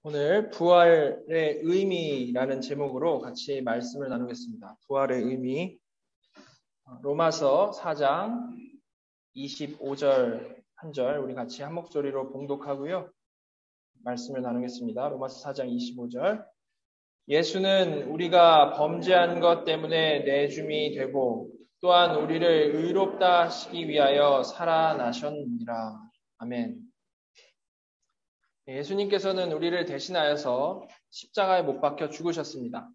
오늘 부활의 의미라는 제목으로 같이 말씀을 나누겠습니다. 부활의 의미. 로마서 4장 25절 한 절 우리 같이 한 목소리로 봉독하고요. 말씀을 나누겠습니다. 로마서 4장 25절. 예수는 우리가 범죄한 것 때문에 내줌이 되고 또한 우리를 의롭다 하시기 위하여 살아나셨느니라. 아멘. 예수님께서는 우리를 대신하여서 십자가에 못 박혀 죽으셨습니다.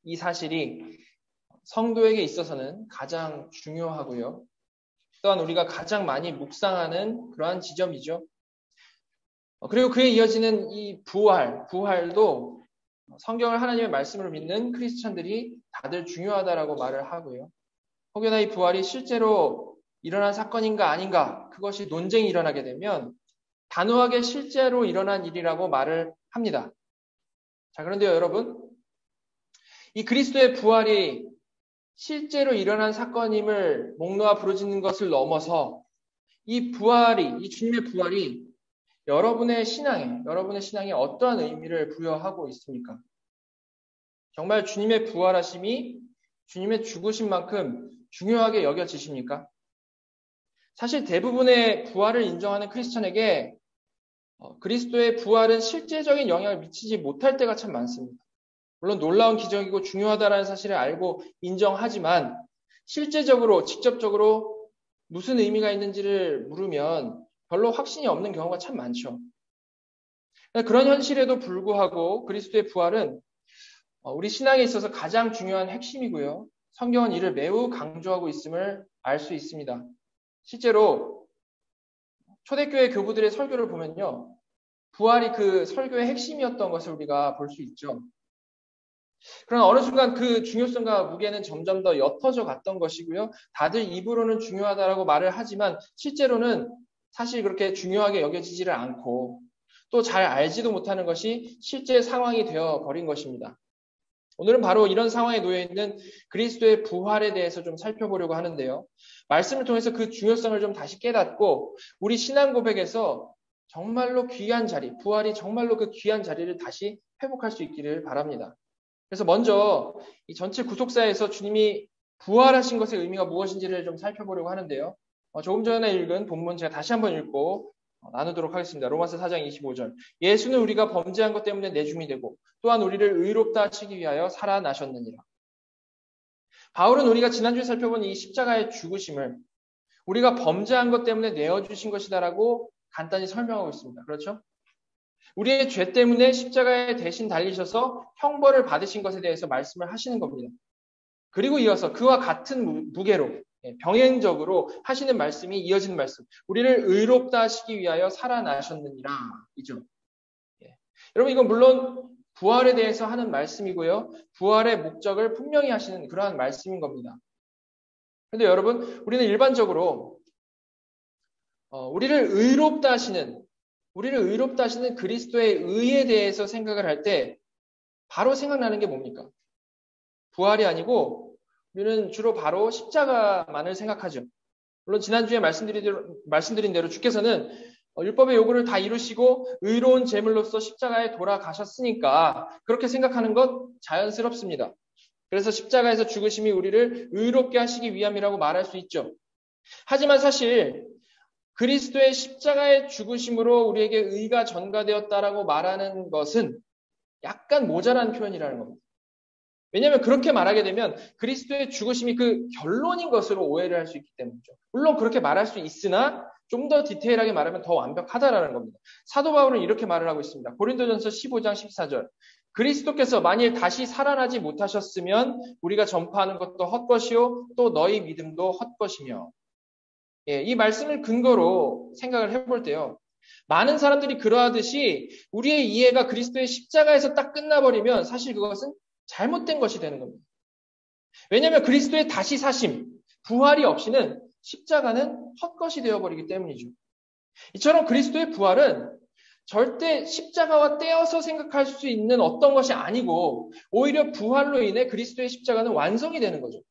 이 사실이 성도에게 있어서는 가장 중요하고요. 또한 우리가 가장 많이 묵상하는 그러한 지점이죠. 그리고 그에 이어지는 이 부활도 성경을 하나님의 말씀으로 믿는 크리스천들이 다들 중요하다라고 말을 하고요. 혹여나 이 부활이 실제로 일어난 사건인가 아닌가 그것이 논쟁이 일어나게 되면 단호하게 실제로 일어난 일이라고 말을 합니다. 자, 그런데요, 여러분. 이 그리스도의 부활이 실제로 일어난 사건임을 목 놓아 부르짖는 것을 넘어서 이 주님의 부활이 여러분의 신앙에 어떠한 의미를 부여하고 있습니까? 정말 주님의 부활하심이 주님의 죽으신 만큼 중요하게 여겨지십니까? 사실 대부분의 부활을 인정하는 크리스천에게 그리스도의 부활은 실제적인 영향을 미치지 못할 때가 참 많습니다. 물론 놀라운 기적이고 중요하다는 사실을 알고 인정하지만 실제적으로 직접적으로 무슨 의미가 있는지를 물으면 별로 확신이 없는 경우가 참 많죠. 그런 현실에도 불구하고 그리스도의 부활은 우리 신앙에 있어서 가장 중요한 핵심이고요. 성경은 이를 매우 강조하고 있음을 알 수 있습니다. 실제로 초대교회 교부들의 설교를 보면요. 부활이 그 설교의 핵심이었던 것을 우리가 볼 수 있죠. 그러나 어느 순간 그 중요성과 무게는 점점 더 옅어져 갔던 것이고요. 다들 입으로는 중요하다라고 말을 하지만 실제로는 사실 그렇게 중요하게 여겨지지를 않고 또 잘 알지도 못하는 것이 실제 상황이 되어 버린 것입니다. 오늘은 바로 이런 상황에 놓여 있는 그리스도의 부활에 대해서 좀 살펴보려고 하는데요. 말씀을 통해서 그 중요성을 좀 다시 깨닫고 우리 신앙 고백에서 정말로 귀한 자리, 부활이 정말로 그 귀한 자리를 다시 회복할 수 있기를 바랍니다. 그래서 먼저 이 전체 구속사에서 주님이 부활하신 것의 의미가 무엇인지를 좀 살펴보려고 하는데요. 조금 전에 읽은 본문 제가 다시 한번 읽고 나누도록 하겠습니다. 로마서 4장 25절. 예수는 우리가 범죄한 것 때문에 내줌이 되고 또한 우리를 의롭다 하시기 위하여 살아나셨느니라. 바울은 우리가 지난주에 살펴본 이 십자가의 죽으심을 우리가 범죄한 것 때문에 내어주신 것이다라고 간단히 설명하고 있습니다. 그렇죠? 우리의 죄 때문에 십자가에 대신 달리셔서 형벌을 받으신 것에 대해서 말씀을 하시는 겁니다. 그리고 이어서 그와 같은 무게로 병행적으로 하시는 말씀이 이어지는 말씀. 우리를 의롭다 하시기 위하여 살아나셨느니라. 이죠. 여러분 이건 물론 부활에 대해서 하는 말씀이고요. 부활의 목적을 분명히 하시는 그러한 말씀인 겁니다. 그런데 여러분 우리는 일반적으로 우리를 의롭다 하시는 그리스도의 의에 대해서 생각을 할 때 바로 생각나는 게 뭡니까? 부활이 아니고 우리는 주로 바로 십자가만을 생각하죠. 물론 지난주에 말씀드린 대로 주께서는 율법의 요구를 다 이루시고 의로운 제물로서 십자가에 돌아가셨으니까 그렇게 생각하는 것 자연스럽습니다. 그래서 십자가에서 죽으심이 우리를 의롭게 하시기 위함이라고 말할 수 있죠. 하지만 사실 그리스도의 십자가의 죽으심으로 우리에게 의가 전가되었다라고 말하는 것은 약간 모자란 표현이라는 겁니다. 왜냐하면 그렇게 말하게 되면 그리스도의 죽으심이 그 결론인 것으로 오해를 할 수 있기 때문이죠. 물론 그렇게 말할 수 있으나 좀 더 디테일하게 말하면 더 완벽하다라는 겁니다. 사도 바울은 이렇게 말을 하고 있습니다. 고린도전서 15장 14절. 그리스도께서 만일 다시 살아나지 못하셨으면 우리가 전파하는 것도 헛것이요 또 너희 믿음도 헛것이며. 이 말씀을 근거로 생각을 해볼 때요. 많은 사람들이 그러하듯이 우리의 이해가 그리스도의 십자가에서 딱 끝나버리면 사실 그것은 잘못된 것이 되는 겁니다. 왜냐하면 그리스도의 다시 사심, 부활이 없이는 십자가는 헛것이 되어버리기 때문이죠. 이처럼 그리스도의 부활은 절대 십자가와 떼어서 생각할 수 있는 어떤 것이 아니고 오히려 부활로 인해 그리스도의 십자가는 완성이 되는 거죠.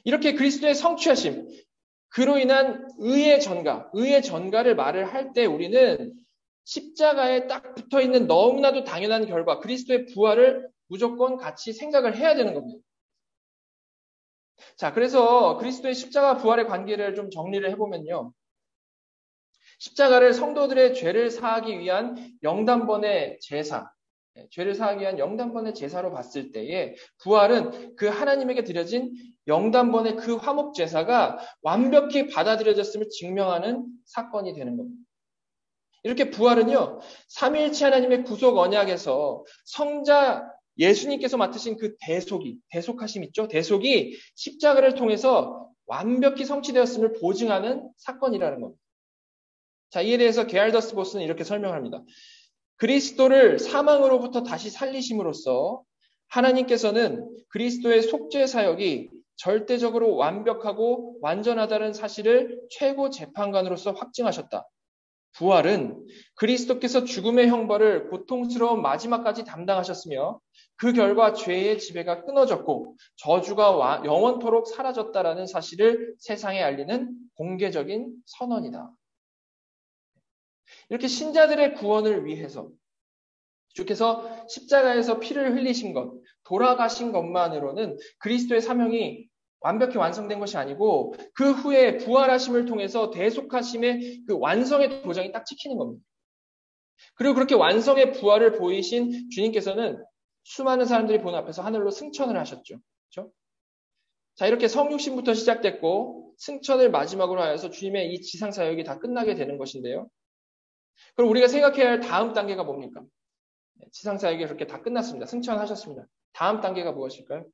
이렇게 그리스도의 성취하심, 그로 인한 의의 전가를 말을 할 때 우리는 십자가에 딱 붙어 있는 너무나도 당연한 결과, 그리스도의 부활을 무조건 같이 생각을 해야 되는 겁니다. 자, 그래서 그리스도의 십자가 부활의 관계를 좀 정리를 해보면요. 십자가를 성도들의 죄를 사하기 위한 영단번의 제사, 죄를 사하기 위한 영단번의 제사로 봤을 때에 부활은 그 하나님에게 드려진 영단번의 그 화목 제사가 완벽히 받아들여졌음을 증명하는 사건이 되는 겁니다. 이렇게 부활은요, 삼위일체 하나님의 구속 언약에서 성자 예수님께서 맡으신 그 대속하심 있죠? 대속이 십자가를 통해서 완벽히 성취되었음을 보증하는 사건이라는 겁니다. 자, 이에 대해서 게알더스 보스는 이렇게 설명합니다. 그리스도를 사망으로부터 다시 살리심으로써 하나님께서는 그리스도의 속죄 사역이 절대적으로 완벽하고 완전하다는 사실을 최고 재판관으로서 확증하셨다. 부활은 그리스도께서 죽음의 형벌을 고통스러운 마지막까지 담당하셨으며 그 결과 죄의 지배가 끊어졌고 저주가 영원토록 사라졌다라는 사실을 세상에 알리는 공개적인 선언이다. 이렇게 신자들의 구원을 위해서 주께서 십자가에서 피를 흘리신 것, 돌아가신 것만으로는 그리스도의 사명이 완벽히 완성된 것이 아니고 그 후에 부활하심을 통해서 대속하심의 그 완성의 도장이 딱 찍히는 겁니다. 그리고 그렇게 완성의 부활을 보이신 주님께서는 수많은 사람들이 보는 앞에서 하늘로 승천을 하셨죠. 그렇죠? 자, 이렇게 성육신부터 시작됐고 승천을 마지막으로 하여서 주님의 이 지상 사역이 다 끝나게 되는 것인데요. 그럼 우리가 생각해야 할 다음 단계가 뭡니까? 지상 사역이 그렇게 다 끝났습니다. 승천하셨습니다. 다음 단계가 무엇일까요?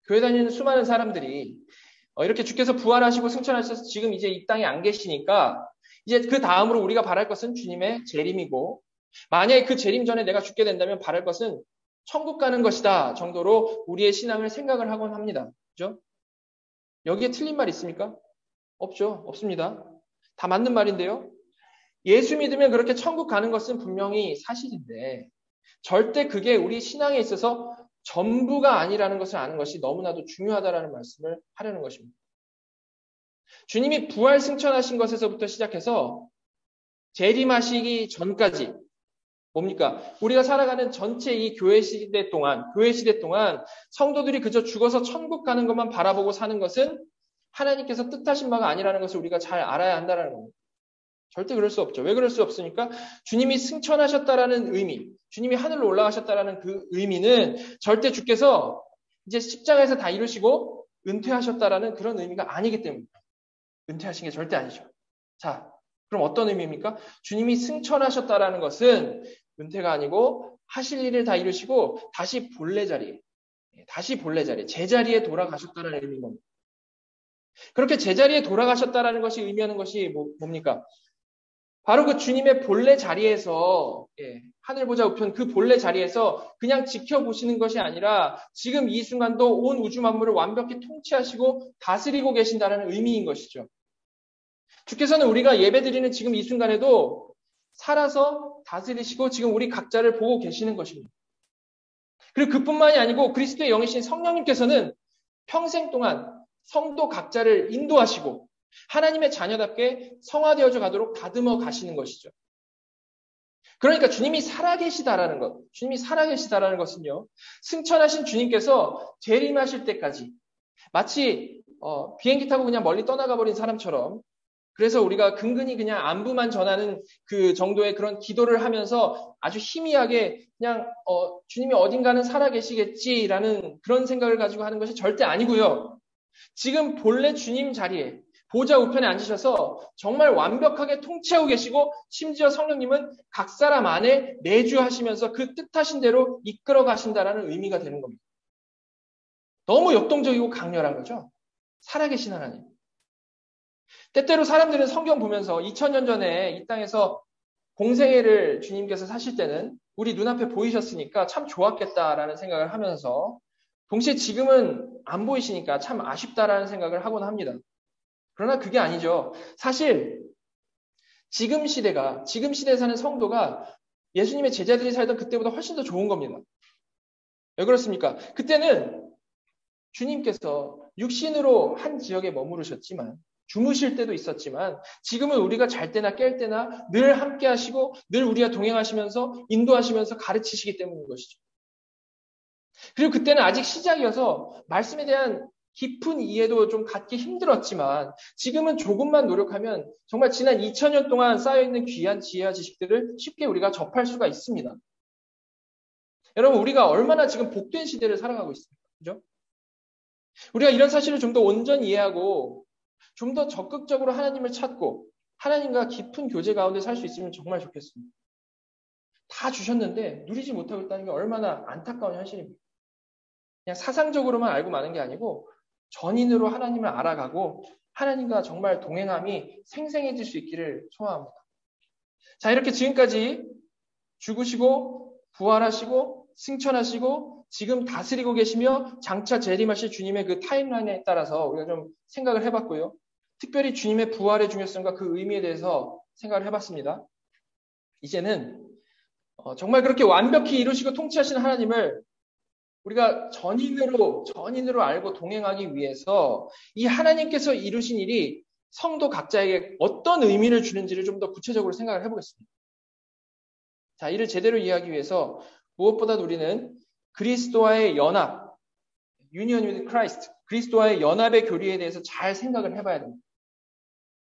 교회 다니는 수많은 사람들이 이렇게 주께서 부활하시고 승천하셔서 지금 이제 이 땅에 안 계시니까 이제 그 다음으로 우리가 바랄 것은 주님의 재림이고 만약에 그 재림 전에 내가 죽게 된다면 바랄 것은 천국 가는 것이다 정도로 우리의 신앙을 생각을 하곤 합니다. 그죠? 여기에 틀린 말 있습니까? 없죠. 없습니다. 다 맞는 말인데요. 예수 믿으면 그렇게 천국 가는 것은 분명히 사실인데 절대 그게 우리 신앙에 있어서 전부가 아니라는 것을 아는 것이 너무나도 중요하다라는 말씀을 하려는 것입니다. 주님이 부활 승천하신 것에서부터 시작해서 재림하시기 전까지 뭡니까? 우리가 살아가는 전체 이 교회 시대 동안 성도들이 그저 죽어서 천국 가는 것만 바라보고 사는 것은 하나님께서 뜻하신 바가 아니라는 것을 우리가 잘 알아야 한다는 겁니다. 절대 그럴 수 없죠. 왜 그럴 수 없습니까? 주님이 승천하셨다라는 의미, 주님이 하늘로 올라가셨다라는 그 의미는 절대 주께서 이제 십자가에서 다 이루시고 은퇴하셨다라는 그런 의미가 아니기 때문입니다. 은퇴하신 게 절대 아니죠. 자, 그럼 어떤 의미입니까? 주님이 승천하셨다라는 것은 은퇴가 아니고 하실 일을 다 이루시고 다시 본래 자리에, 제자리에 돌아가셨다는 의미인 겁니다. 그렇게 제자리에 돌아가셨다라는 것이 의미하는 것이 뭡니까? 바로 그 주님의 본래 자리에서 하늘 보좌 우편 그 본래 자리에서 그냥 지켜보시는 것이 아니라 지금 이 순간도 온 우주 만물을 완벽히 통치하시고 다스리고 계신다는 의미인 것이죠. 주께서는 우리가 예배드리는 지금 이 순간에도 살아서 다스리시고 지금 우리 각자를 보고 계시는 것입니다. 그리고 그뿐만이 아니고 그리스도의 영이신 성령님께서는 평생 동안 성도 각자를 인도하시고 하나님의 자녀답게 성화되어져 가도록 다듬어 가시는 것이죠. 그러니까 주님이 살아계시다라는 것은요. 승천하신 주님께서 재림하실 때까지 마치 비행기 타고 그냥 멀리 떠나가 버린 사람처럼 그래서 우리가 근근히 그냥 안부만 전하는 그 정도의 그런 기도를 하면서 아주 희미하게 그냥 주님이 어딘가는 살아계시겠지라는 그런 생각을 가지고 하는 것이 절대 아니고요. 지금 본래 주님 자리에 보좌 우편에 앉으셔서 정말 완벽하게 통치하고 계시고 심지어 성령님은 각 사람 안에 내주하시면서 그 뜻하신 대로 이끌어 가신다라는 의미가 되는 겁니다. 너무 역동적이고 강렬한 거죠. 살아계신 하나님. 때때로 사람들은 성경 보면서 2000년 전에 이 땅에서 공생애를 주님께서 사실 때는 우리 눈앞에 보이셨으니까 참 좋았겠다라는 생각을 하면서 동시에 지금은 안 보이시니까 참 아쉽다라는 생각을 하곤 합니다. 그러나 그게 아니죠. 사실 지금 시대에 사는 성도가 예수님의 제자들이 살던 그때보다 훨씬 더 좋은 겁니다. 왜 그렇습니까? 그때는 주님께서 육신으로 한 지역에 머무르셨지만 주무실 때도 있었지만 지금은 우리가 잘 때나 깰 때나 늘 함께 하시고 늘 우리와 동행하시면서 인도하시면서 가르치시기 때문인 것이죠. 그리고 그때는 아직 시작이어서 말씀에 대한 깊은 이해도 좀 갖기 힘들었지만 지금은 조금만 노력하면 정말 지난 2000년 동안 쌓여있는 귀한 지혜와 지식들을 쉽게 우리가 접할 수가 있습니다. 여러분, 우리가 얼마나 지금 복된 시대를 살아가고 있습니까? 그죠? 우리가 이런 사실을 좀 더 온전히 이해하고 좀 더 적극적으로 하나님을 찾고 하나님과 깊은 교제 가운데 살 수 있으면 정말 좋겠습니다. 다 주셨는데 누리지 못하고 있다는 게 얼마나 안타까운 현실입니다. 그냥 사상적으로만 알고 마는 게 아니고 전인으로 하나님을 알아가고 하나님과 정말 동행함이 생생해질 수 있기를 소원합니다. 자, 이렇게 지금까지 죽으시고 부활하시고 승천하시고 지금 다스리고 계시며 장차 재림하실 주님의 그 타임라인에 따라서 우리가 좀 생각을 해봤고요. 특별히 주님의 부활의 중요성과 그 의미에 대해서 생각을 해봤습니다. 이제는 정말 그렇게 완벽히 이루시고 통치하시는 하나님을 우리가 전인으로 알고 동행하기 위해서 이 하나님께서 이루신 일이 성도 각자에게 어떤 의미를 주는지를 좀 더 구체적으로 생각을 해보겠습니다. 자, 이를 제대로 이해하기 위해서 무엇보다도 우리는 그리스도와의 연합, Union with Christ, 그리스도와의 연합의 교리에 대해서 잘 생각을 해봐야 됩니다.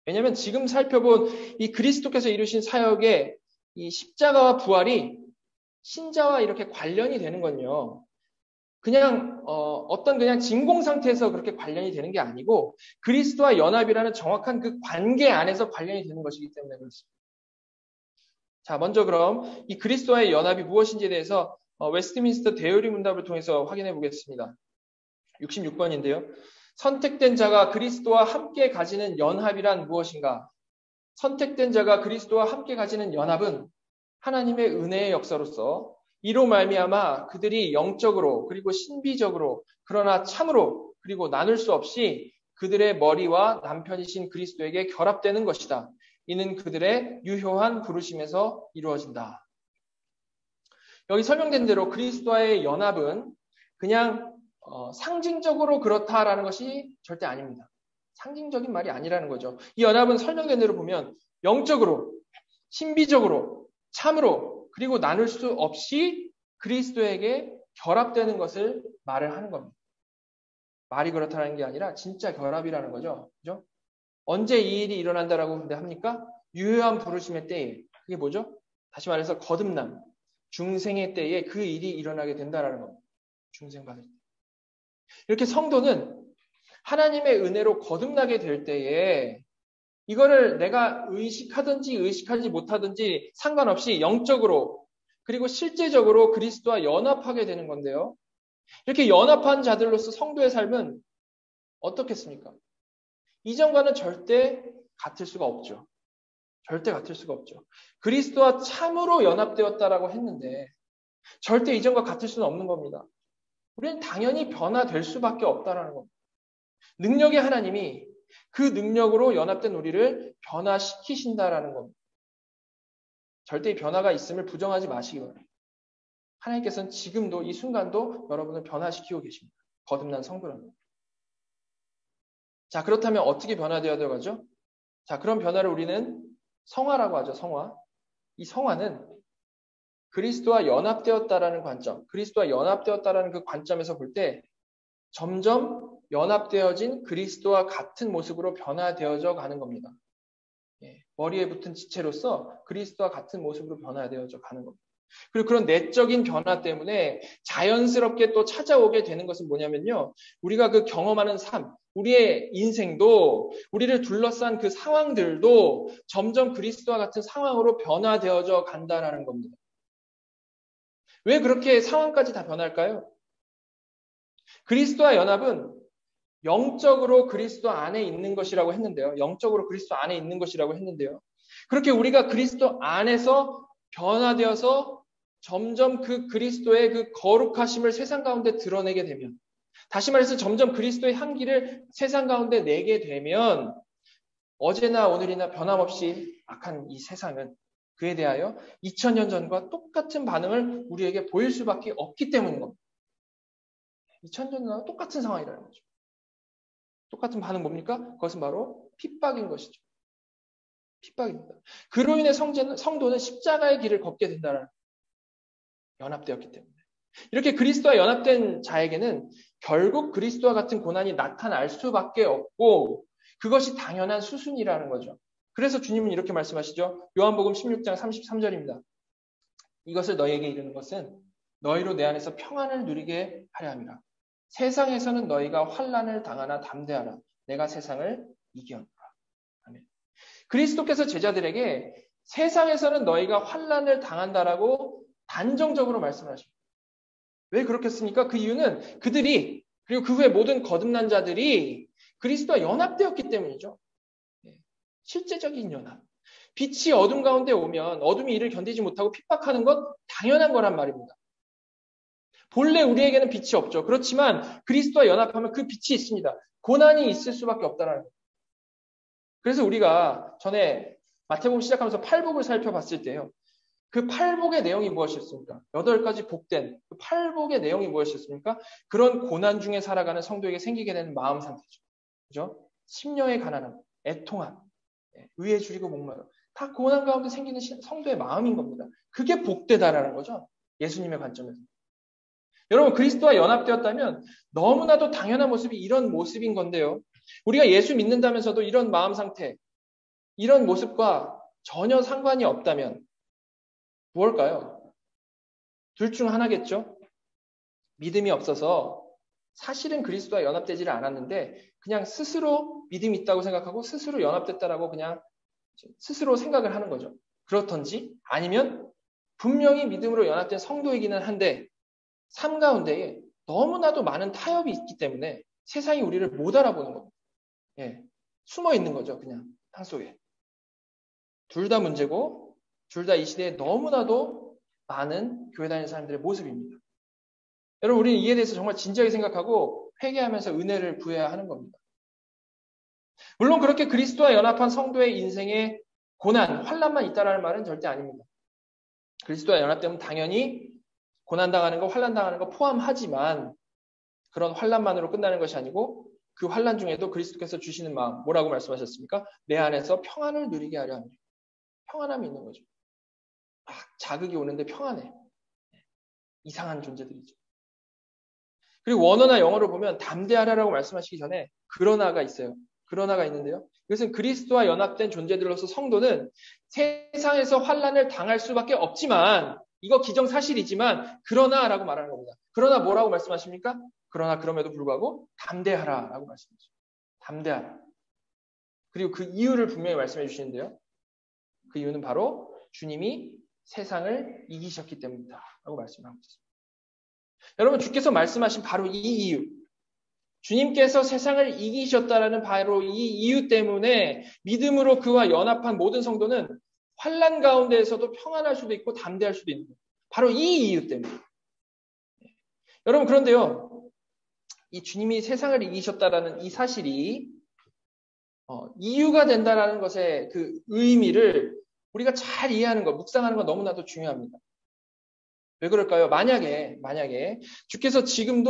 왜냐하면 지금 살펴본 이 그리스도께서 이루신 사역의 이 십자가와 부활이 신자와 이렇게 관련이 되는 건요. 그냥 어떤 그냥 진공 상태에서 그렇게 관련이 되는 게 아니고 그리스도와 연합이라는 정확한 그 관계 안에서 관련이 되는 것이기 때문에 그렇습니다. 자, 먼저 그럼 이 그리스도와의 연합이 무엇인지에 대해서 웨스트민스터 대요리 문답을 통해서 확인해 보겠습니다. 66번인데요. 선택된 자가 그리스도와 함께 가지는 연합이란 무엇인가? 선택된 자가 그리스도와 함께 가지는 연합은 하나님의 은혜의 역사로서 이로 말미암아 그들이 영적으로 그리고 신비적으로 그러나 참으로 그리고 나눌 수 없이 그들의 머리와 남편이신 그리스도에게 결합되는 것이다. 이는 그들의 유효한 부르심에서 이루어진다. 여기 설명된 대로 그리스도와의 연합은 그냥 상징적으로 그렇다라는 것이 절대 아닙니다. 상징적인 말이 아니라는 거죠. 이 연합은 설명된 대로 보면 영적으로, 신비적으로, 참으로 그리고 나눌 수 없이 그리스도에게 결합되는 것을 말을 하는 겁니다. 말이 그렇다는 게 아니라 진짜 결합이라는 거죠. 그죠? 언제 이 일이 일어난다라고 근데 합니까? 유효한 부르심의 때에. 그게 뭐죠? 다시 말해서 거듭남, 중생의 때에 그 일이 일어나게 된다라는 겁니다. 중생 받을 때. 이렇게 성도는 하나님의 은혜로 거듭나게 될 때에 이거를 내가 의식하든지 의식하지 못하든지 상관없이 영적으로 그리고 실제적으로 그리스도와 연합하게 되는 건데요. 이렇게 연합한 자들로서 성도의 삶은 어떻겠습니까? 이전과는 절대 같을 수가 없죠. 절대 같을 수가 없죠. 그리스도와 참으로 연합되었다라고 했는데 절대 이전과 같을 수는 없는 겁니다. 우리는 당연히 변화될 수밖에 없다라는 겁니다. 능력의 하나님이 그 능력으로 연합된 우리를 변화시키신다라는 겁니다. 절대 변화가 있음을 부정하지 마시기 바랍니다. 하나님께서는 지금도 이 순간도 여러분을 변화시키고 계십니다. 거듭난 성도라는. 자, 그렇다면 어떻게 변화되어야 가죠? 자, 그런 변화를 우리는 성화라고 하죠. 성화. 이 성화는 그리스도와 연합되었다라는 관점, 그리스도와 연합되었다라는 그 관점에서 볼 때 점점 연합되어진 그리스도와 같은 모습으로 변화되어져 가는 겁니다. 머리에 붙은 지체로서 그리스도와 같은 모습으로 변화되어져 가는 겁니다. 그리고 그런 내적인 변화 때문에 자연스럽게 또 찾아오게 되는 것은 뭐냐면요. 우리가 그 경험하는 삶, 우리의 인생도 우리를 둘러싼 그 상황들도 점점 그리스도와 같은 상황으로 변화되어져 간다라는 겁니다. 왜 그렇게 상황까지 다 변할까요? 그리스도와 연합은 영적으로 그리스도 안에 있는 것이라고 했는데요. 영적으로 그리스도 안에 있는 것이라고 했는데요. 그렇게 우리가 그리스도 안에서 변화되어서 점점 그 그리스도의 그 거룩하심을 세상 가운데 드러내게 되면, 다시 말해서 점점 그리스도의 향기를 세상 가운데 내게 되면 어제나 오늘이나 변함없이 악한 이 세상은 그에 대하여 2000년 전과 똑같은 반응을 우리에게 보일 수밖에 없기 때문인 겁니다. 2000년 전과 똑같은 상황이라는 거죠. 똑같은 반응 뭡니까? 그것은 바로 핍박인 것이죠. 핍박입니다. 그로 인해 성도는 십자가의 길을 걷게 된다는 연합되었기 때문에. 이렇게 그리스도와 연합된 자에게는 결국 그리스도와 같은 고난이 나타날 수밖에 없고 그것이 당연한 수순이라는 거죠. 그래서 주님은 이렇게 말씀하시죠. 요한복음 16장 33절입니다. 이것을 너희에게 이르는 것은 너희로 내 안에서 평안을 누리게 하려 함이라. 세상에서는 너희가 환난을 당하나 담대하라. 내가 세상을 이기었노라. 아멘. 그리스도께서 제자들에게 세상에서는 너희가 환난을 당한다라고 단정적으로 말씀하십니다. 왜 그렇겠습니까? 그 이유는 그들이 그리고 그 후에 모든 거듭난 자들이 그리스도와 연합되었기 때문이죠. 실제적인 연합. 빛이 어둠 가운데 오면 어둠이 이를 견디지 못하고 핍박하는 것 당연한 거란 말입니다. 본래 우리에게는 빛이 없죠. 그렇지만 그리스도와 연합하면 그 빛이 있습니다. 고난이 있을 수밖에 없다라는 거예요. 그래서 우리가 전에 마태복음 시작하면서 팔복을 살펴봤을 때요. 그 팔복의 내용이 무엇이었습니까? 8가지 복된 그 팔복의 내용이 무엇이었습니까? 그런 고난 중에 살아가는 성도에게 생기게 되는 마음 상태죠. 그죠? 심령의 가난함, 애통함, 의에 줄이고 목마름. 다 고난 가운데 생기는 성도의 마음인 겁니다. 그게 복되다라는 거죠. 예수님의 관점에서. 여러분 그리스도와 연합되었다면 너무나도 당연한 모습이 이런 모습인 건데요. 우리가 예수 믿는다면서도 이런 마음 상태, 이런 모습과 전혀 상관이 없다면 무엇일까요? 둘 중 하나겠죠. 믿음이 없어서 사실은 그리스도와 연합되지를 않았는데 그냥 스스로 믿음이 있다고 생각하고 스스로 연합됐다라고 그냥 스스로 생각을 하는 거죠. 그렇던지 아니면 분명히 믿음으로 연합된 성도이기는 한데 삶 가운데에 너무나도 많은 타협이 있기 때문에 세상이 우리를 못 알아보는 겁니다. 숨어 있는 거죠. 그냥 땅 속에. 둘 다 문제고 둘 다 이 시대에 너무나도 많은 교회 다니는 사람들의 모습입니다. 여러분 우리는 이에 대해서 정말 진지하게 생각하고 회개하면서 은혜를 구해야 하는 겁니다. 물론 그렇게 그리스도와 연합한 성도의 인생에 고난, 환난만 있다라는 말은 절대 아닙니다. 그리스도와 연합되면 당연히 고난당하는 거, 환난당하는 거 포함하지만 그런 환난만으로 끝나는 것이 아니고 그 환난 중에도 그리스도께서 주시는 마음, 뭐라고 말씀하셨습니까? 내 안에서 평안을 누리게 하려 합니다. 평안함이 있는 거죠. 막 자극이 오는데 평안해. 이상한 존재들이죠. 그리고 원어나 영어로 보면 담대하라라고 말씀하시기 전에 그러나가 있어요. 그러나가 있는데요. 이것은 그리스도와 연합된 존재들로서 성도는 세상에서 환난을 당할 수밖에 없지만 이거 기정사실이지만 그러나라고 말하는 겁니다. 그러나 뭐라고 말씀하십니까? 그러나 그럼에도 불구하고 담대하라라고 말씀하십니다. 담대하라. 그리고 그 이유를 분명히 말씀해 주시는데요. 그 이유는 바로 주님이 세상을 이기셨기 때문이다 라고 말씀하고 있습니다. 여러분 주께서 말씀하신 바로 이 이유, 주님께서 세상을 이기셨다라는 바로 이 이유 때문에 믿음으로 그와 연합한 모든 성도는 환난 가운데에서도 평안할 수도 있고 담대할 수도 있는 거예요. 바로 이 이유 때문에. 여러분 그런데요, 이 주님이 세상을 이기셨다라는 이 사실이 이유가 된다라는 것의 그 의미를 우리가 잘 이해하는 것, 묵상하는 건 너무나도 중요합니다. 왜 그럴까요? 만약에 주께서 지금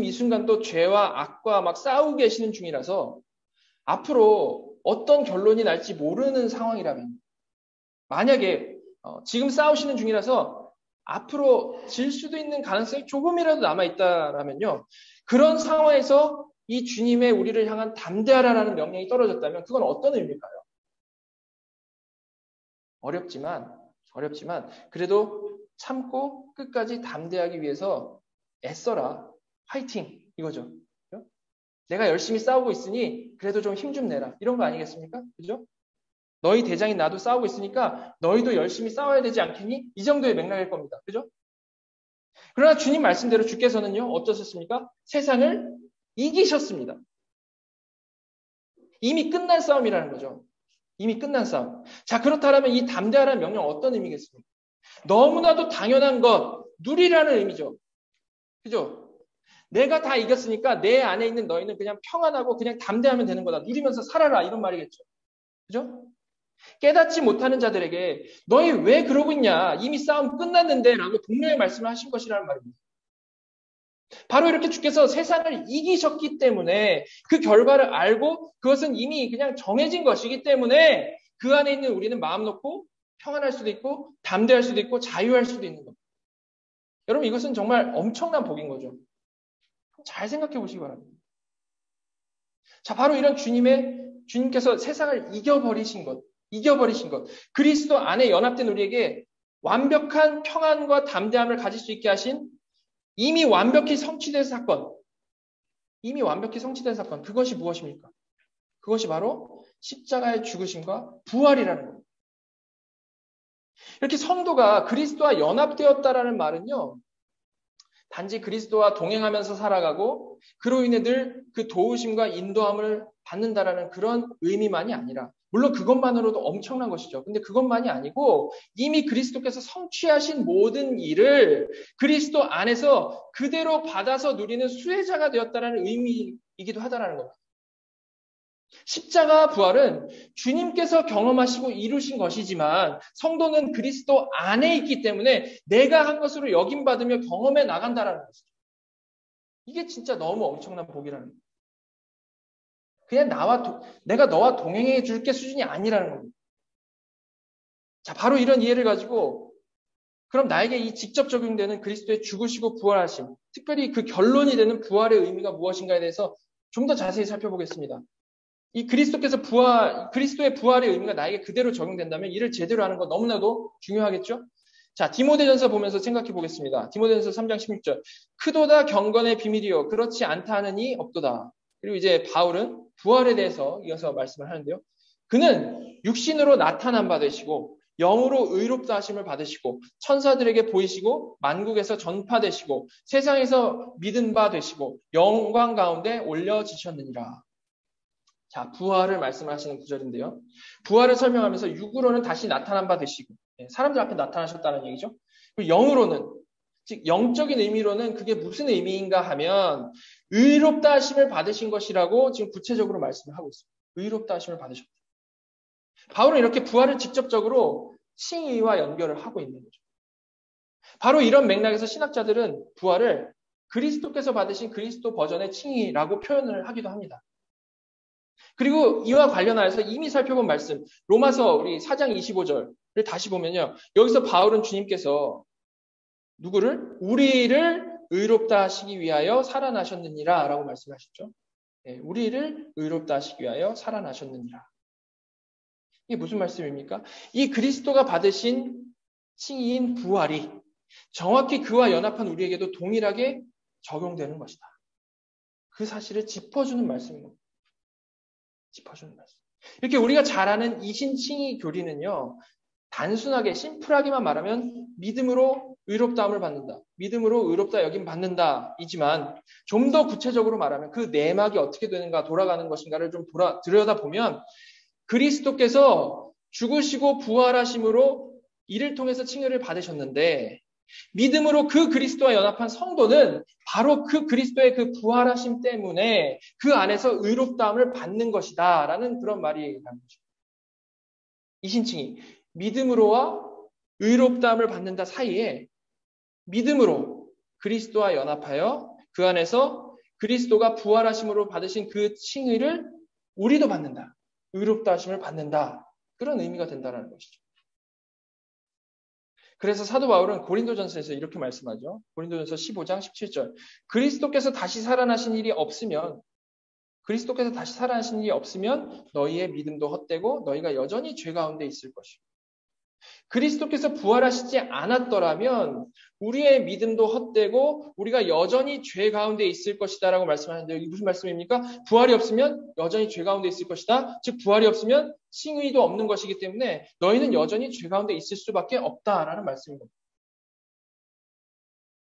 이 순간도 죄와 악과 막 싸우고 계시는 중이라서 앞으로 어떤 결론이 날지 모르는 상황이라면, 만약에 지금 싸우시는 중이라서 앞으로 질 수도 있는 가능성이 조금이라도 남아있다라면요, 그런 상황에서 이 주님의 우리를 향한 담대하라라는 명령이 떨어졌다면 그건 어떤 의미일까요? 어렵지만 그래도 참고 끝까지 담대하기 위해서 애써라. 화이팅! 이거죠. 그죠? 내가 열심히 싸우고 있으니 그래도 좀 힘 좀 내라. 이런 거 아니겠습니까? 그죠? 너희 대장인 나도 싸우고 있으니까 너희도 열심히 싸워야 되지 않겠니? 이 정도의 맥락일 겁니다. 그죠? 그러나 주님 말씀대로 주께서는요, 어떠셨습니까? 세상을 이기셨습니다. 이미 끝난 싸움이라는 거죠. 이미 끝난 싸움. 자, 그렇다면 이 담대하라는 명령 어떤 의미겠습니까? 너무나도 당연한 것, 누리라는 의미죠. 그죠? 내가 다 이겼으니까 내 안에 있는 너희는 그냥 평안하고 그냥 담대하면 되는 거다. 누리면서 살아라. 이런 말이겠죠. 그죠? 깨닫지 못하는 자들에게 너희 왜 그러고 있냐? 이미 싸움 끝났는데 라고 분명히 말씀을 하신 것이라는 말입니다. 바로 이렇게 주께서 세상을 이기셨기 때문에 그 결과를 알고 그것은 이미 그냥 정해진 것이기 때문에 그 안에 있는 우리는 마음 놓고 평안할 수도 있고 담대할 수도 있고 자유할 수도 있는 겁니다. 여러분 이것은 정말 엄청난 복인 거죠. 잘 생각해 보시기 바랍니다. 자, 바로 이런 주님께서 세상을 이겨버리신 것. 그리스도 안에 연합된 우리에게 완벽한 평안과 담대함을 가질 수 있게 하신 이미 완벽히 성취된 사건. 그것이 무엇입니까? 그것이 바로 십자가의 죽으심과 부활이라는 겁니다. 이렇게 성도가 그리스도와 연합되었다라는 말은요. 단지 그리스도와 동행하면서 살아가고 그로 인해 늘 그 도우심과 인도함을 받는다라는 그런 의미만이 아니라 물론 그것만으로도 엄청난 것이죠. 근데 그것만이 아니고 이미 그리스도께서 성취하신 모든 일을 그리스도 안에서 그대로 받아서 누리는 수혜자가 되었다라는 의미이기도 하다라는 겁니다. 십자가 부활은 주님께서 경험하시고 이루신 것이지만 성도는 그리스도 안에 있기 때문에 내가 한 것으로 여김받으며 경험해 나간다라는 것이죠. 이게 진짜 너무 엄청난 복이라는 거예요. 그냥 내가 너와 동행해 줄게 수준이 아니라는 겁니다. 자, 바로 이런 이해를 가지고 그럼 나에게 이 직접 적용되는 그리스도의 죽으시고 부활하심, 특별히 그 결론이 되는 부활의 의미가 무엇인가에 대해서 좀 더 자세히 살펴보겠습니다. 이 그리스도의 부활의 의미가 나에게 그대로 적용된다면 이를 제대로 하는 건 너무나도 중요하겠죠? 자, 디모데전서 보면서 생각해 보겠습니다. 디모데전서 3장 16절. 크도다 경건의 비밀이요. 그렇지 않다 하느니 없도다. 그리고 이제 바울은 부활에 대해서 이어서 말씀을 하는데요. 그는 육신으로 나타난 바 되시고 영으로 의롭다 하심을 받으시고 천사들에게 보이시고 만국에서 전파되시고 세상에서 믿은 바 되시고 영광 가운데 올려지셨느니라. 자, 부활을 말씀하시는 구절인데요. 부활을 설명하면서 육으로는 다시 나타난 바 되시고 사람들 앞에 나타나셨다는 얘기죠. 그리고 영으로는 즉 영적인 의미로는 그게 무슨 의미인가 하면 의롭다 하심을 받으신 것이라고 지금 구체적으로 말씀을 하고 있습니다. 의롭다 하심을 받으셨다. 바울은 이렇게 부활을 직접적으로 칭의와 연결을 하고 있는 거죠. 바로 이런 맥락에서 신학자들은 부활을 그리스도께서 받으신 그리스도 버전의 칭의라고 표현을 하기도 합니다. 그리고 이와 관련하여서 이미 살펴본 말씀 로마서 우리 4장 25절을 다시 보면요. 여기서 바울은 주님께서 누구를? 우리를 의롭다 하시기 위하여 살아나셨느니라 라고 말씀하셨죠. 네, 우리를 의롭다 하시기 위하여 살아나셨느니라. 이게 무슨 말씀입니까? 이 그리스도가 받으신 칭의인 부활이 정확히 그와 연합한 우리에게도 동일하게 적용되는 것이다. 그 사실을 짚어주는 말씀입니다. 짚어주는 말씀. 이렇게 우리가 잘 아는 이신칭의 교리는요. 단순하게 심플하게만 말하면 믿음으로 의롭다함을 받는다. 믿음으로 의롭다 여김 받는다. 이지만 좀 더 구체적으로 말하면 그 내막이 어떻게 되는가 돌아가는 것인가를 좀 들여다보면 그리스도께서 죽으시고 부활하심으로 이를 통해서 칭의를 받으셨는데 믿음으로 그 그리스도와 연합한 성도는 바로 그 그리스도의 그 부활하심 때문에 그 안에서 의롭다함을 받는 것이다 라는 그런 말이 나는 거죠. 이신칭의 믿음으로와 의롭다함을 받는다 사이에 믿음으로 그리스도와 연합하여 그 안에서 그리스도가 부활하심으로 받으신 그 칭의를 우리도 받는다. 의롭다 하심을 받는다. 그런 의미가 된다는 것이죠. 그래서 사도 바울은 고린도전서에서 이렇게 말씀하죠. 고린도전서 15장 17절. 그리스도께서 다시 살아나신 일이 없으면 너희의 믿음도 헛되고 너희가 여전히 죄 가운데 있을 것이고 그리스도께서 부활하시지 않았더라면 우리의 믿음도 헛되고 우리가 여전히 죄 가운데 있을 것이다 라고 말씀하는데 이게 무슨 말씀입니까? 부활이 없으면 여전히 죄 가운데 있을 것이다. 즉 부활이 없으면 칭의도 없는 것이기 때문에 너희는 여전히 죄 가운데 있을 수밖에 없다라는 말씀입니다.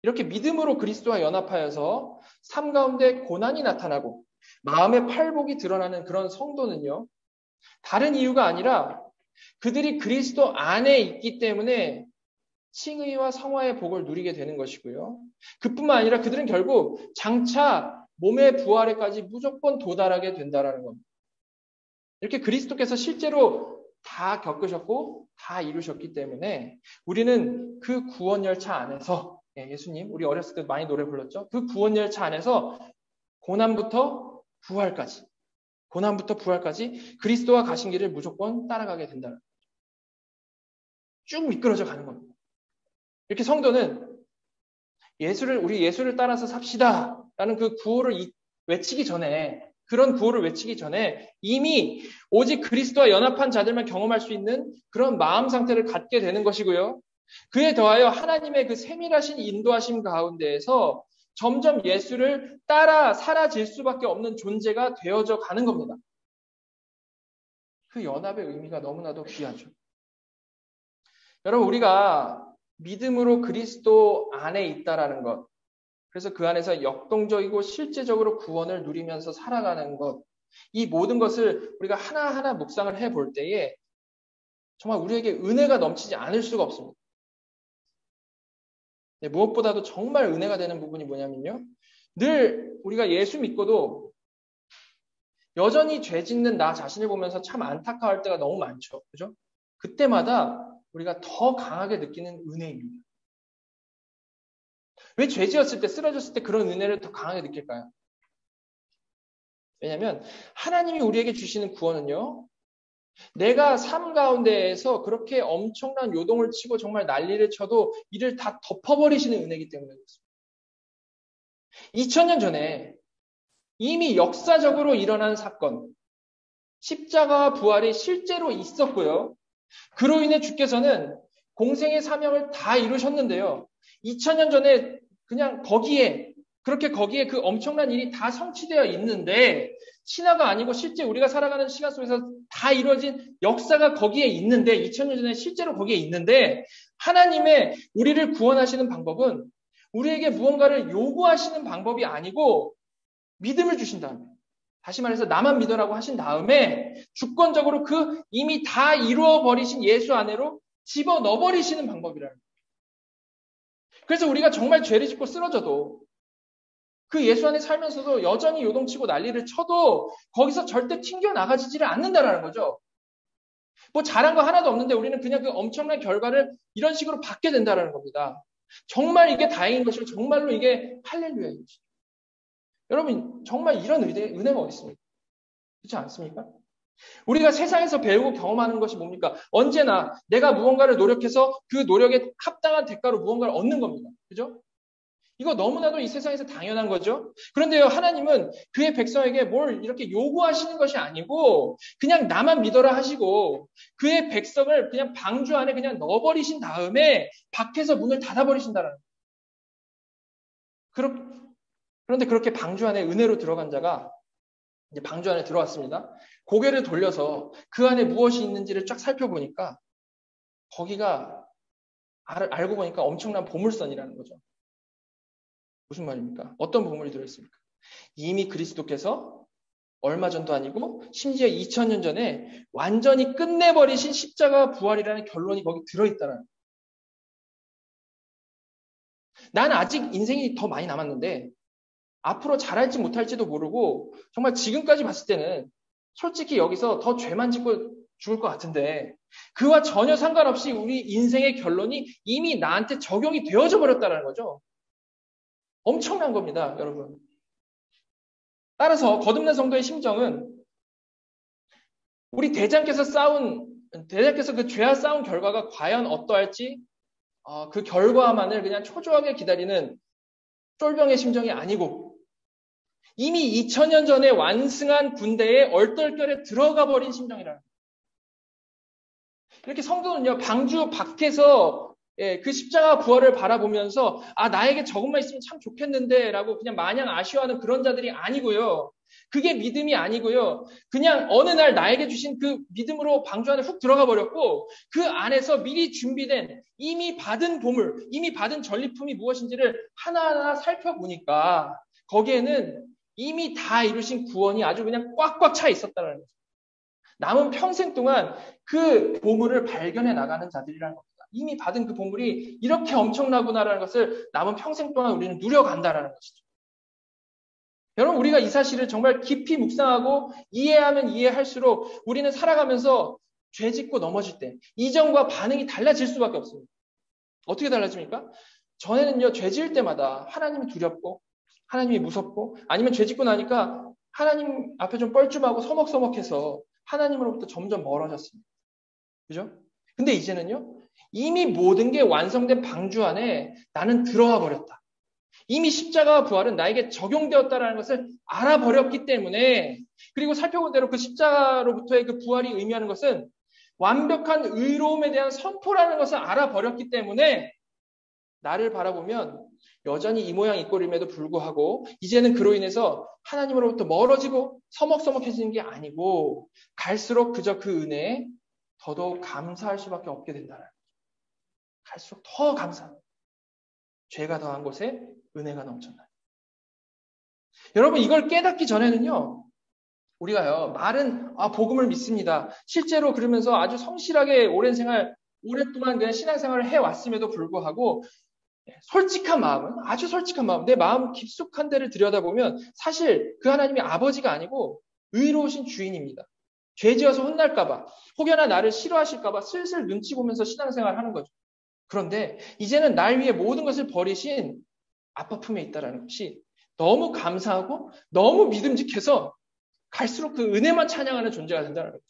이렇게 믿음으로 그리스도와 연합하여서 삶 가운데 고난이 나타나고 마음의 팔복이 드러나는 그런 성도는요. 다른 이유가 아니라 그들이 그리스도 안에 있기 때문에 칭의와 성화의 복을 누리게 되는 것이고요. 그뿐만 아니라 그들은 결국 장차 몸의 부활에까지 무조건 도달하게 된다는 겁니다. 이렇게 그리스도께서 실제로 다 겪으셨고 다 이루셨기 때문에 우리는 그 구원 열차 안에서 예수님, 우리 어렸을 때 많이 노래 불렀죠. 그 구원 열차 안에서 고난부터 부활까지, 그리스도와 가신 길을 무조건 따라가게 된다는, 쭉 미끄러져 가는 겁니다. 이렇게 성도는 우리 예수를 따라서 삽시다 라는 그 구호를 외치기 전에, 그런 구호를 외치기 전에 이미 오직 그리스도와 연합한 자들만 경험할 수 있는 그런 마음 상태를 갖게 되는 것이고요. 그에 더하여 하나님의 그 세밀하신 인도하심 가운데에서 점점 예수를 따라 사라질 수밖에 없는 존재가 되어져 가는 겁니다. 그 연합의 의미가 너무나도 귀하죠. 여러분, 우리가 믿음으로 그리스도 안에 있다라는 것, 그래서 그 안에서 역동적이고 실제적으로 구원을 누리면서 살아가는 것, 이 모든 것을 우리가 하나하나 묵상을 해볼 때에 정말 우리에게 은혜가 넘치지 않을 수가 없습니다. 무엇보다도 정말 은혜가 되는 부분이 뭐냐면요. 늘 우리가 예수 믿고도 여전히 죄 짓는 나 자신을 보면서 참 안타까울 때가 너무 많죠. 그죠? 그때마다 우리가 더 강하게 느끼는 은혜입니다. 왜 죄 지었을 때, 쓰러졌을 때 그런 은혜를 더 강하게 느낄까요? 왜냐하면 하나님이 우리에게 주시는 구원은요, 내가 삶 가운데에서 그렇게 엄청난 요동을 치고 정말 난리를 쳐도 이를 다 덮어버리시는 은혜이기 때문에 그렇습니다. 2000년 전에 이미 역사적으로 일어난 사건, 십자가와 부활이 실제로 있었고요. 그로 인해 주께서는 공생의 사명을 다 이루셨는데요. 2000년 전에 그냥 거기에 그 엄청난 일이 다 성취되어 있는데, 신화가 아니고 실제 우리가 살아가는 시간 속에서 다 이루어진 역사가 거기에 있는데, 2000년 전에 실제로 거기에 있는데, 하나님의 우리를 구원하시는 방법은 우리에게 무언가를 요구하시는 방법이 아니고 믿음을 주신 다음에, 다시 말해서 나만 믿어라고 하신 다음에 주권적으로 그 이미 다 이루어버리신 예수 안으로 집어넣어버리시는 방법이라는 거예요. 그래서 우리가 정말 죄를 짓고 쓰러져도 그 예수 안에 살면서도 여전히 요동치고 난리를 쳐도 거기서 절대 튕겨나가지지를 않는다라는 거죠. 뭐 잘한 거 하나도 없는데 우리는 그냥 그 엄청난 결과를 이런 식으로 받게 된다라는 겁니다. 정말 이게 다행인 것이고 정말로 이게 할렐루야인 것이죠. 여러분, 정말 이런 은혜가 어디 있습니까? 그렇지 않습니까? 우리가 세상에서 배우고 경험하는 것이 뭡니까? 언제나 내가 무언가를 노력해서 그 노력에 합당한 대가로 무언가를 얻는 겁니다. 그죠? 이거 너무나도 이 세상에서 당연한 거죠. 그런데요, 하나님은 그의 백성에게 뭘 이렇게 요구하시는 것이 아니고 그냥 나만 믿어라 하시고 그의 백성을 그냥 방주 안에 그냥 넣어버리신 다음에 밖에서 문을 닫아버리신다는 거예요. 그런데 그렇게 방주 안에 은혜로 들어간 자가 이제 방주 안에 들어왔습니다. 고개를 돌려서 그 안에 무엇이 있는지를 쫙 살펴보니까 거기가 알고 보니까 엄청난 보물선이라는 거죠. 무슨 말입니까? 어떤 보물이 들어있습니까? 이미 그리스도께서 얼마 전도 아니고 심지어 2000년 전에 완전히 끝내버리신 십자가 부활이라는 결론이 거기 들어있다는 거예요. 난 아직 인생이 더 많이 남았는데 앞으로 잘할지 못할지도 모르고 정말 지금까지 봤을 때는 솔직히 여기서 더 죄만 짓고 죽을 것 같은데 그와 전혀 상관없이 우리 인생의 결론이 이미 나한테 적용이 되어져 버렸다는 거죠. 엄청난 겁니다, 여러분. 따라서 거듭난 성도의 심정은 우리 대장께서 그 죄와 싸운 결과가 과연 어떠할지 그 결과만을 그냥 초조하게 기다리는 쫄병의 심정이 아니고 이미 2000년 전에 완승한 군대에 얼떨결에 들어가 버린 심정이라는 거예요. 이렇게 성도는요, 방주 밖에서 그 십자가 부활을 바라보면서 나에게 저것만 있으면 참 좋겠는데 라고 그냥 마냥 아쉬워하는 그런 자들이 아니고요. 그게 믿음이 아니고요. 그냥 어느 날 나에게 주신 그 믿음으로 방주 안에 훅 들어가 버렸고 그 안에서 미리 준비된 이미 받은 보물, 이미 받은 전리품이 무엇인지를 하나하나 살펴보니까 거기에는 이미 다 이루신 구원이 아주 그냥 꽉꽉 차 있었다는 거죠. 남은 평생 동안 그 보물을 발견해 나가는 자들이라는 겁니다. 이미 받은 그 보물이 이렇게 엄청나구나라는 것을 남은 평생 동안 우리는 누려간다라는 것이죠. 여러분, 우리가 이 사실을 정말 깊이 묵상하고 이해하면 이해할수록 우리는 살아가면서 죄 짓고 넘어질 때 이전과 반응이 달라질 수밖에 없습니다. 어떻게 달라집니까? 전에는요, 죄 지을 때마다 하나님이 두렵고, 하나님이 무섭고, 아니면 죄 짓고 나니까 하나님 앞에 좀 뻘쭘하고 서먹서먹해서 하나님으로부터 점점 멀어졌습니다. 그죠? 근데 이제는요, 이미 모든 게 완성된 방주 안에 나는 들어와 버렸다. 이미 십자가와 부활은 나에게 적용되었다라는 것을 알아버렸기 때문에, 그리고 살펴본 대로 그 십자가로부터의 그 부활이 의미하는 것은 완벽한 의로움에 대한 선포라는 것을 알아버렸기 때문에 나를 바라보면 여전히 이 모양 이 꼴임에도 불구하고 이제는 그로 인해서 하나님으로부터 멀어지고 서먹서먹해지는 게 아니고 갈수록 그저 그 은혜에 더더욱 감사할 수밖에 없게 된다는 거죠. 갈수록 더 감사합니다. 죄가 더한 곳에 은혜가 넘쳤나요? 여러분, 이걸 깨닫기 전에는요, 우리가요, 말은 복음을 믿습니다. 실제로 그러면서 아주 성실하게 오랜 생활, 오랫동안 그냥 신앙생활을 해왔음에도 불구하고 솔직한 마음은, 아주 솔직한 마음, 내 마음 깊숙한 데를 들여다보면 사실 그 하나님이 아버지가 아니고 의로우신 주인입니다. 죄 지어서 혼날까봐, 혹여나 나를 싫어하실까봐 슬슬 눈치 보면서 신앙생활을 하는 거죠. 그런데 이제는 날 위해 모든 것을 버리신 아빠 품에 있다는 것이 너무 감사하고 너무 믿음직해서 갈수록 그 은혜만 찬양하는 존재가 된다는 거죠.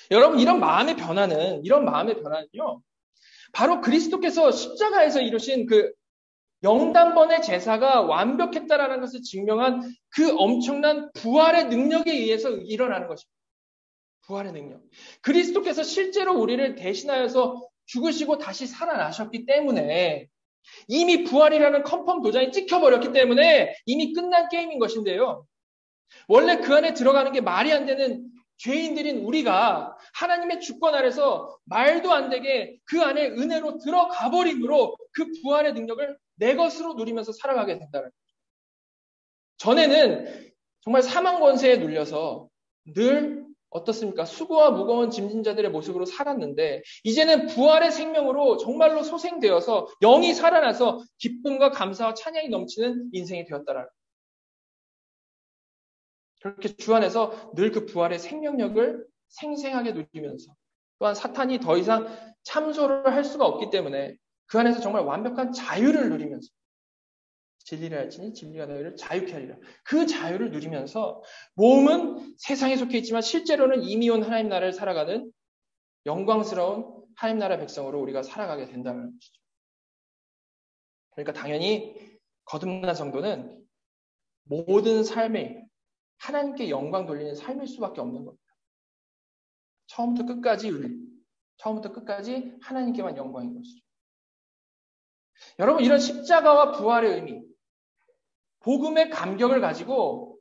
여러분, 이런 마음의 변화는요, 바로 그리스도께서 십자가에서 이루신 그 영단번의 제사가 완벽했다라는 것을 증명한 그 엄청난 부활의 능력에 의해서 일어나는 것입니다. 부활의 능력. 그리스도께서 실제로 우리를 대신하여서 죽으시고 다시 살아나셨기 때문에, 이미 부활이라는 컨펌 도장이 찍혀버렸기 때문에 이미 끝난 게임인 것인데요. 원래 그 안에 들어가는 게 말이 안 되는 죄인들인 우리가 하나님의 주권 아래서 말도 안 되게 그 안에 은혜로 들어가 버림으로 그 부활의 능력을 내 것으로 누리면서 살아가게 된다는 거죠. 전에는 정말 사망 권세에 눌려서 늘 어떻습니까? 수고와 무거운 짐진 자들의 모습으로 살았는데 이제는 부활의 생명으로 정말로 소생되어서 영이 살아나서 기쁨과 감사와 찬양이 넘치는 인생이 되었다라는 거예요. 그렇게 주 안에서 늘 그 부활의 생명력을 생생하게 누리면서 또한 사탄이 더 이상 참소를 할 수가 없기 때문에 그 안에서 정말 완벽한 자유를 누리면서 진리를 알지니 진리가 너희를 자유케 하리라. 그 자유를 누리면서 몸은 세상에 속해 있지만 실제로는 이미 온 하나님 나라를 살아가는 영광스러운 하나님 나라 백성으로 우리가 살아가게 된다는 것이죠. 그러니까 당연히 거듭난 성도는 모든 삶에 하나님께 영광 돌리는 삶일 수밖에 없는 겁니다. 처음부터 끝까지 은혜, 처음부터 끝까지 하나님께만 영광인 것이죠. 여러분, 이런 십자가와 부활의 의미, 복음의 감격을 가지고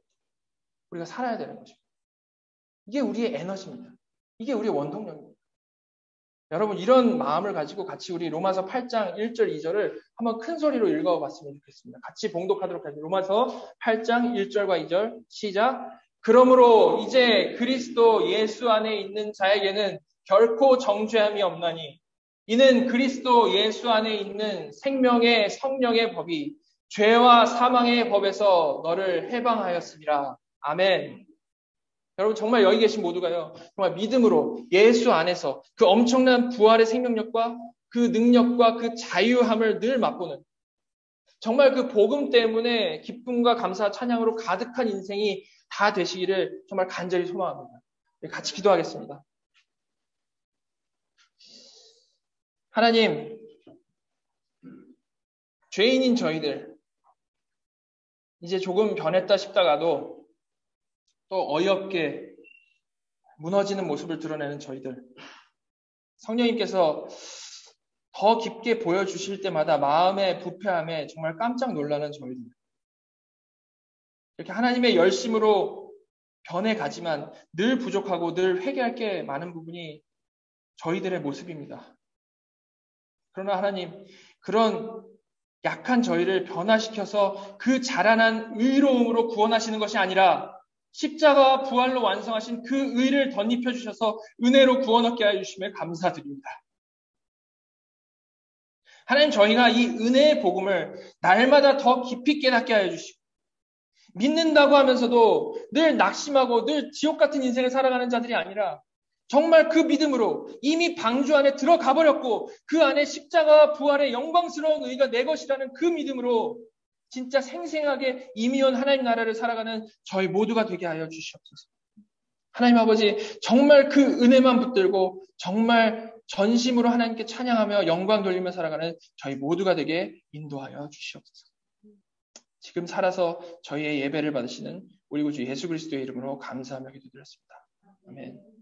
우리가 살아야 되는 것입니다. 이게 우리의 에너지입니다. 이게 우리의 원동력입니다. 여러분, 이런 마음을 가지고 같이 우리 로마서 8장 1절 2절을 한번 큰 소리로 읽어봤으면 좋겠습니다. 같이 봉독하도록 하겠습니다. 로마서 8장 1절과 2절 시작. 그러므로 이제 그리스도 예수 안에 있는 자에게는 결코 정죄함이 없나니 이는 그리스도 예수 안에 있는 생명의 성령의 법이 죄와 사망의 법에서 너를 해방하였으리라. 아멘. 여러분, 정말 여기 계신 모두가요, 정말 믿음으로 예수 안에서 그 엄청난 부활의 생명력과 그 능력과 그 자유함을 늘 맛보는, 정말 그 복음 때문에 기쁨과 감사, 찬양으로 가득한 인생이 다 되시기를 정말 간절히 소망합니다. 같이 기도하겠습니다. 하나님, 죄인인 저희들, 이제 조금 변했다 싶다가도 또 어이없게 무너지는 모습을 드러내는 저희들, 성령님께서 더 깊게 보여주실 때마다 마음의 부패함에 정말 깜짝 놀라는 저희들, 이렇게 하나님의 열심으로 변해가지만 늘 부족하고 늘 회개할 게 많은 부분이 저희들의 모습입니다. 그러나 하나님, 그런 약한 저희를 변화시켜서 그 자라난 의로움으로 구원하시는 것이 아니라 십자가와 부활로 완성하신 그 의를 덧입혀 주셔서 은혜로 구원 얻게 하여 주심에 감사드립니다. 하나님, 저희가 이 은혜의 복음을 날마다 더 깊이 깨닫게 하여 주시고 믿는다고 하면서도 늘 낙심하고 늘 지옥 같은 인생을 살아가는 자들이 아니라 정말 그 믿음으로 이미 방주 안에 들어가 버렸고 그 안에 십자가와 부활의 영광스러운 의가 내 것이라는 그 믿음으로 진짜 생생하게 이미 온 하나님 나라를 살아가는 저희 모두가 되게 하여 주시옵소서. 하나님 아버지, 정말 그 은혜만 붙들고 정말 전심으로 하나님께 찬양하며 영광 돌리며 살아가는 저희 모두가 되게 인도하여 주시옵소서. 지금 살아서 저희의 예배를 받으시는 우리 구주 예수 그리스도의 이름으로 감사하며 기도드렸습니다. 아멘.